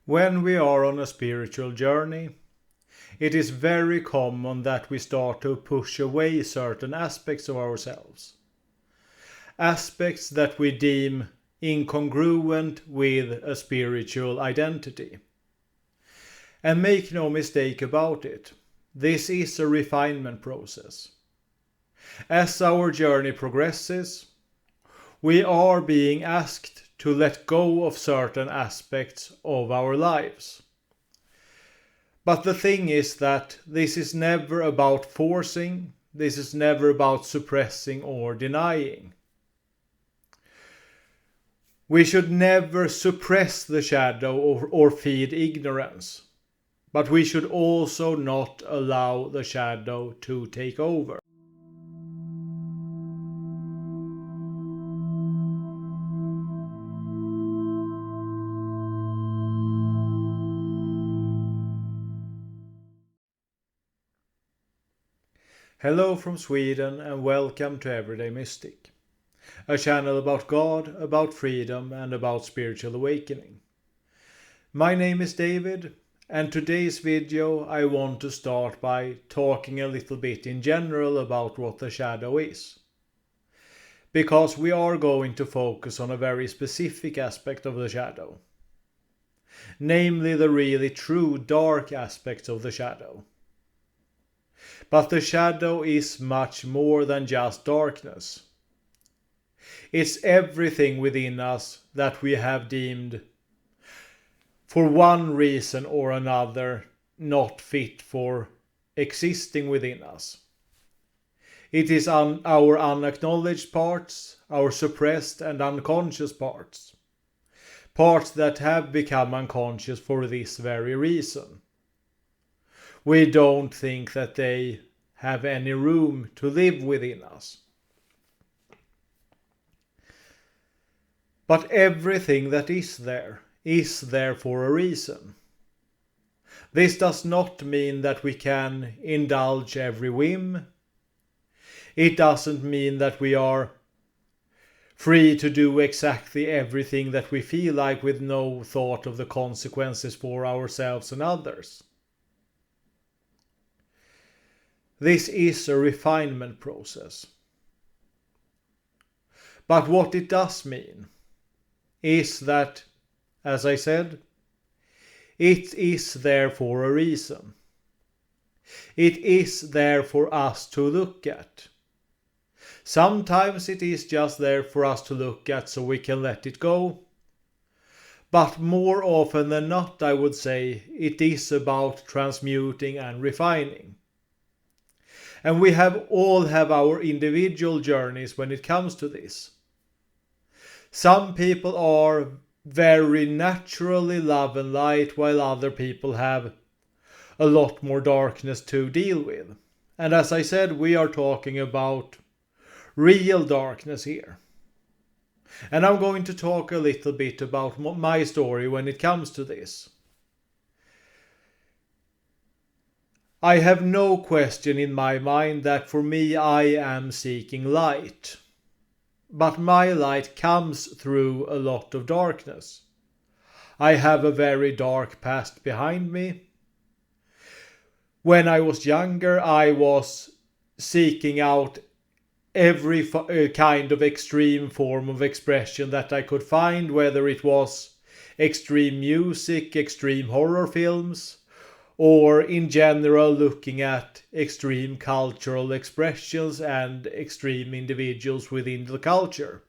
When we are on a spiritual journey, it is very common that we start to push away certain aspects of ourselves. Aspects that we deem incongruent with a spiritual identity. And make no mistake about it, this is a refinement process. As our journey progresses, we are being asked to let go of certain aspects of our lives. But the thing is that this is never about forcing, this is never about suppressing or denying. We should never suppress the shadow or feed ignorance, but we should also not allow the shadow to take over. Hello from Sweden and welcome to Everyday Mystic, a channel about God, about freedom and about spiritual awakening. My name is David and today's video I want to start by talking a little bit in general about what the shadow is. Because we are going to focus on a very specific aspect of the shadow. Namely the really true dark aspects of the shadow. But the shadow is much more than just darkness. It's everything within us that we have deemed, for one reason or another, not fit for existing within us. It is our unacknowledged parts, our suppressed and unconscious parts. Parts that have become unconscious for this very reason. We don't think that they have any room to live within us. But everything that is there for a reason. This does not mean that we can indulge every whim. It doesn't mean that we are free to do exactly everything that we feel like with no thought of the consequences for ourselves and others. This is a refinement process. But what it does mean is that, as I said, it is there for a reason. It is there for us to look at. Sometimes it is just there for us to look at so we can let it go. But more often than not, I would say, it is about transmuting and refining. And we all have our individual journeys when it comes to this. Some people are very naturally love and light, while other people have a lot more darkness to deal with. And as I said, we are talking about real darkness here. And I'm going to talk a little bit about my story when it comes to this. I have no question in my mind that for me I am seeking light. But my light comes through a lot of darkness. I have a very dark past behind me. When I was younger, I was seeking out every kind of extreme form of expression that I could find, whether it was extreme music, extreme horror films, or in general looking at extreme cultural expressions and extreme individuals within the culture.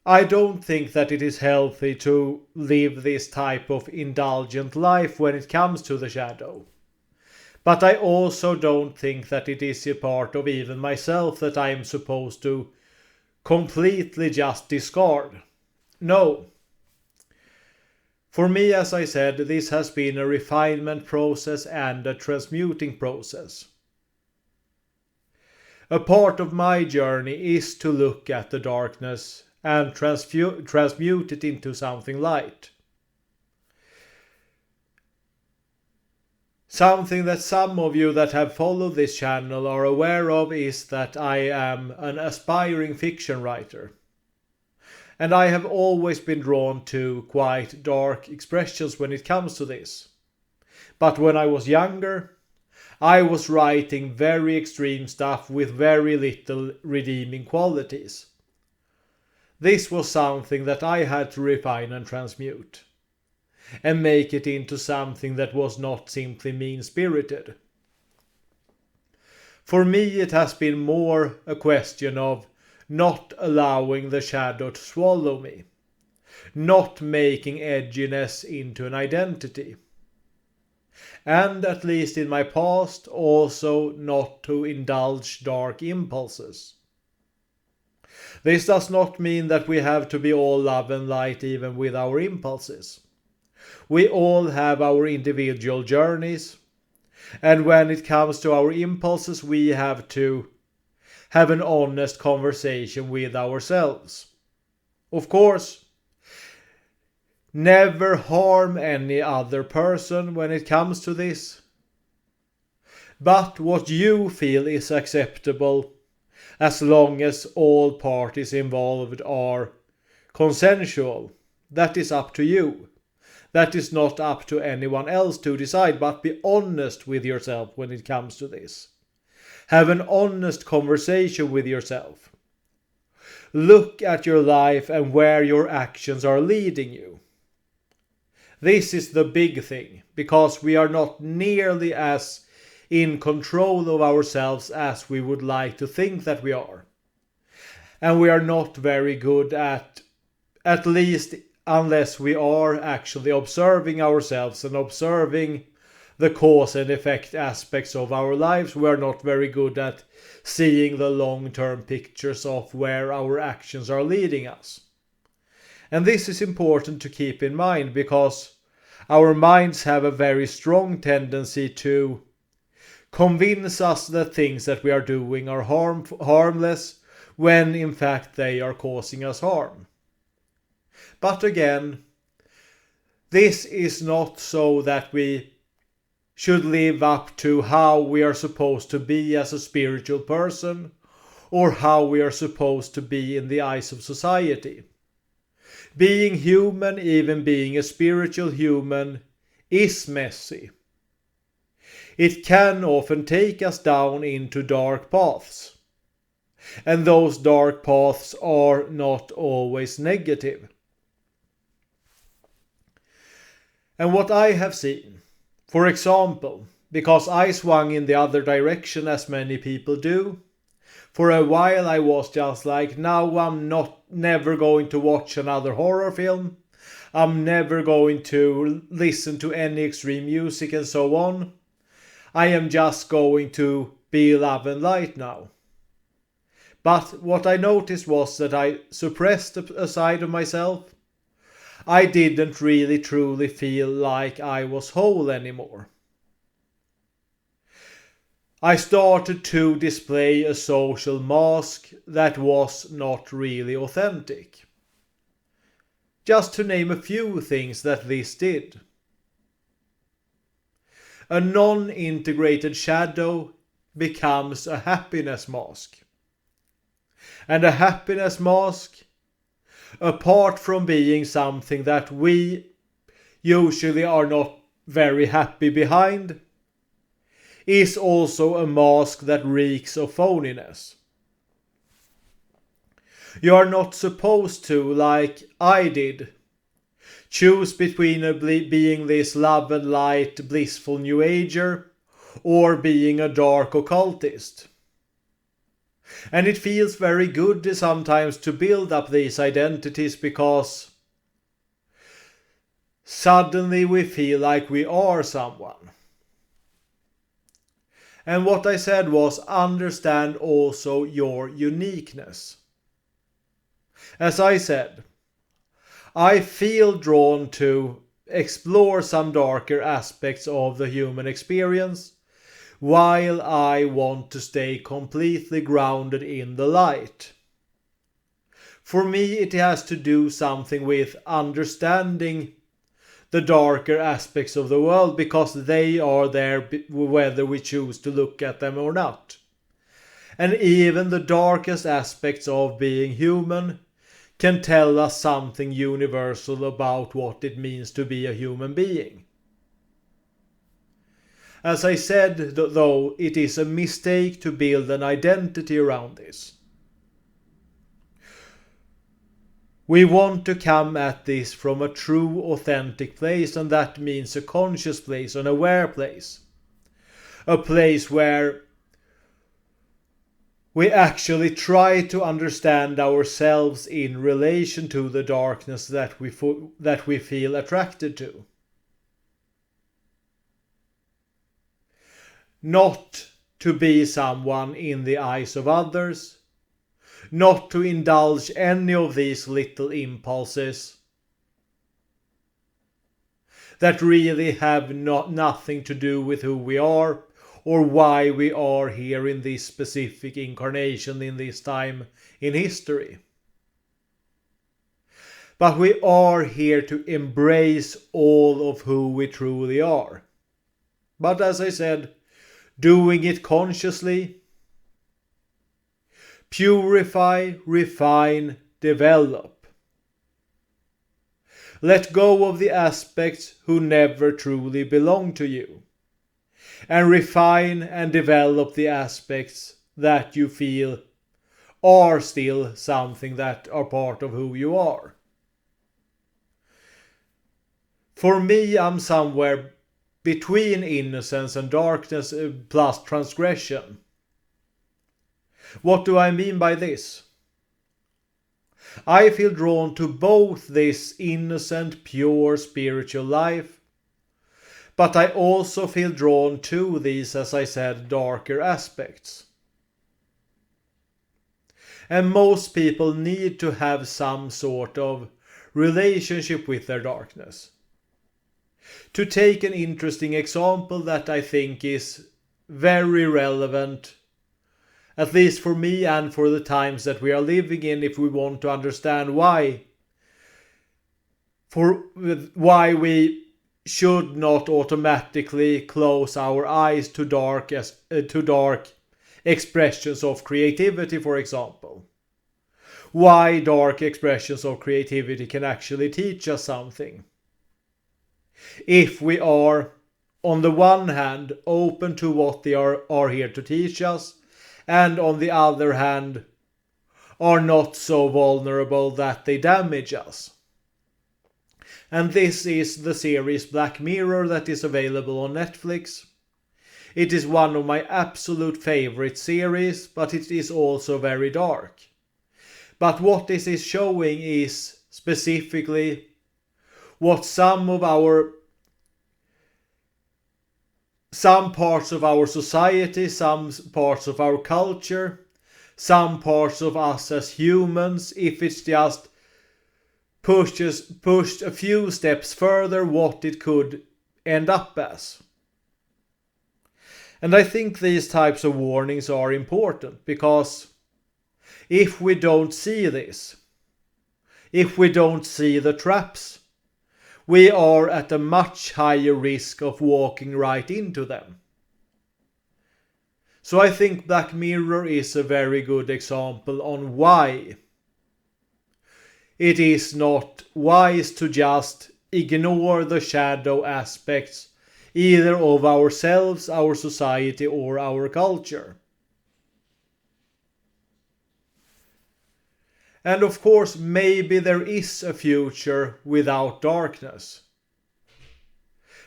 I don't think that it is healthy to live this type of indulgent life when it comes to the shadow. But I also don't think that it is a part of even myself that I am supposed to completely just discard. No. For me, as I said, this has been a refinement process and a transmuting process. A part of my journey is to look at the darkness and transmute it into something light. Something that some of you that have followed this channel are aware of is that I am an aspiring fiction writer. And I have always been drawn to quite dark expressions when it comes to this. But when I was younger, I was writing very extreme stuff with very little redeeming qualities. This was something that I had to refine and transmute, and make it into something that was not simply mean-spirited. For me, it has been more a question of not allowing the shadow to swallow me, not making edginess into an identity, and at least in my past, also not to indulge dark impulses. This does not mean that we have to be all love and light even with our impulses. We all have our individual journeys, and when it comes to our impulses, we have to have an honest conversation with ourselves. Of course, never harm any other person when it comes to this. But what you feel is acceptable, as long as all parties involved are consensual, that is up to you. That is not up to anyone else to decide, but be honest with yourself when it comes to this. Have an honest conversation with yourself. Look at your life and where your actions are leading you. This is the big thing, because we are not nearly as in control of ourselves as we would like to think that we are. And we are not very good at least unless we are actually observing ourselves and observing the cause and effect aspects of our lives, we are not very good at seeing the long-term pictures of where our actions are leading us. And this is important to keep in mind, because our minds have a very strong tendency to convince us that things that we are doing are harmless, when in fact they are causing us harm. But again, this is not so that we should live up to how we are supposed to be as a spiritual person, or how we are supposed to be in the eyes of society. Being human, even being a spiritual human, is messy. It can often take us down into dark paths. And those dark paths are not always negative. And what I have seen, for example, because I swung in the other direction as many people do, for a while I was just like, now I'm never going to watch another horror film, I'm never going to listen to any extreme music and so on. I am just going to be love and light now. But what I noticed was that I suppressed a side of myself. I didn't really truly feel like I was whole anymore. I started to display a social mask that was not really authentic. Just to name a few things that this did. A non-integrated shadow becomes a happiness mask. And a happiness mask, apart from being something that we usually are not very happy behind, is also a mask that reeks of phoniness. You are not supposed to, like I did, choose between being this love and light blissful new ager or being a dark occultist. And it feels very good sometimes to build up these identities, because suddenly we feel like we are someone. And what I said was, understand also your uniqueness. As I said, I feel drawn to explore some darker aspects of the human experience, while I want to stay completely grounded in the light. For me, it has to do something with understanding the darker aspects of the world, because they are there whether we choose to look at them or not. And even the darkest aspects of being human can tell us something universal about what it means to be a human being. As I said, though, it is a mistake to build an identity around this. We want to come at this from a true, authentic place, and that means a conscious place, an aware place. A place where we actually try to understand ourselves in relation to the darkness that we feel attracted to. Not to be someone in the eyes of others, not to indulge any of these little impulses that really have nothing to do with who we are or why we are here in this specific incarnation in this time in history. But we are here to embrace all of who we truly are. But as I said, doing it consciously. Purify, refine, develop. Let go of the aspects who never truly belong to you. And refine and develop the aspects that you feel are still something that are part of who you are. For me, I'm somewhere between innocence and darkness plus transgression. What do I mean by this? I feel drawn to both this innocent, pure spiritual life, but I also feel drawn to these, as I said, darker aspects. And most people need to have some sort of relationship with their darkness. To take an interesting example that I think is very relevant, at least for me and for the times that we are living in, if we want to understand why we should not automatically close our eyes to dark expressions of creativity, for example. Why dark expressions of creativity can actually teach us something. If we are, on the one hand, open to what they are here to teach us, and on the other hand, are not so vulnerable that they damage us. And this is the series Black Mirror that is available on Netflix. It is one of my absolute favorite series, but it is also very dark. But what this is showing is specifically what some parts of our society, some parts of our culture, some parts of us as humans, if it's just pushed a few steps further, what it could end up as. And I think these types of warnings are important, because if we don't see this, if we don't see the traps, we are at a much higher risk of walking right into them. So I think Black Mirror is a very good example on why it is not wise to just ignore the shadow aspects either of ourselves, our society, or our culture. And of course, maybe there is a future without darkness.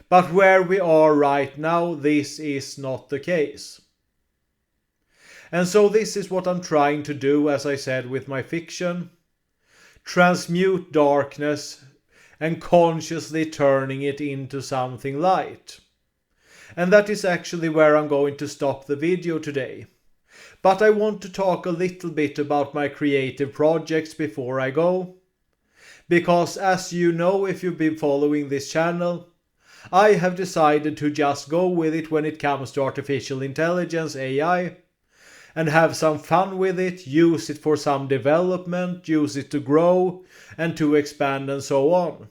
But where we are right now, this is not the case. And so this is what I'm trying to do, as I said, with my fiction. Transmute darkness and consciously turning it into something light. And that is actually where I'm going to stop the video today. But I want to talk a little bit about my creative projects before I go. Because as you know, if you've been following this channel, I have decided to just go with it when it comes to artificial intelligence, AI, and have some fun with it, use it for some development, use it to grow and to expand and so on.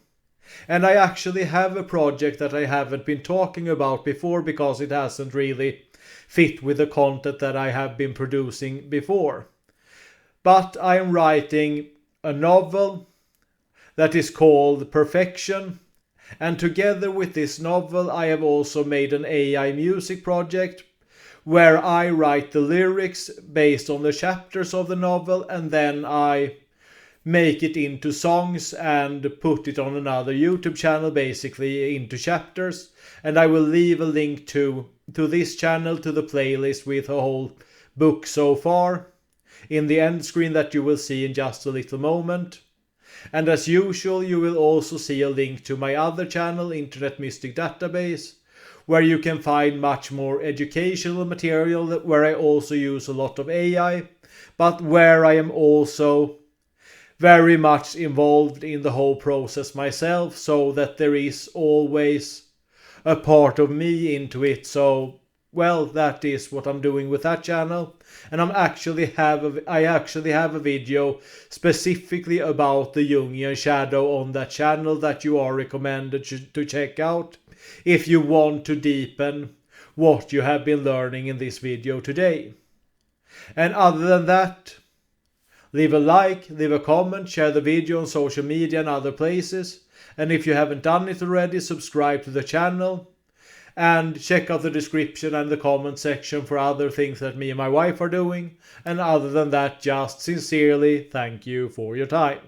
And I actually have a project that I haven't been talking about before because it hasn't really fit with the content that I have been producing before. But I am writing a novel that is called Perfection. And together with this novel, I have also made an AI music project where I write the lyrics based on the chapters of the novel, and then I make it into songs and put it on another YouTube channel, basically into chapters. And I will leave a link to this channel, to the playlist with a whole book so far, in the end screen that you will see in just a little moment. And as usual, you will also see a link to my other channel, Internet Mystic Database, where you can find much more educational material, where I also use a lot of AI, but where I am also very much involved in the whole process myself, so that there is always a part of me into it. So, well, that is what I'm doing with that channel. And I actually have a video specifically about the Jungian shadow on that channel that you are recommended to check out if you want to deepen what you have been learning in this video today. And other than that, leave a like, leave a comment, share the video on social media and other places. And if you haven't done it already, subscribe to the channel. And check out the description and the comment section for other things that me and my wife are doing. And other than that, just sincerely thank you for your time.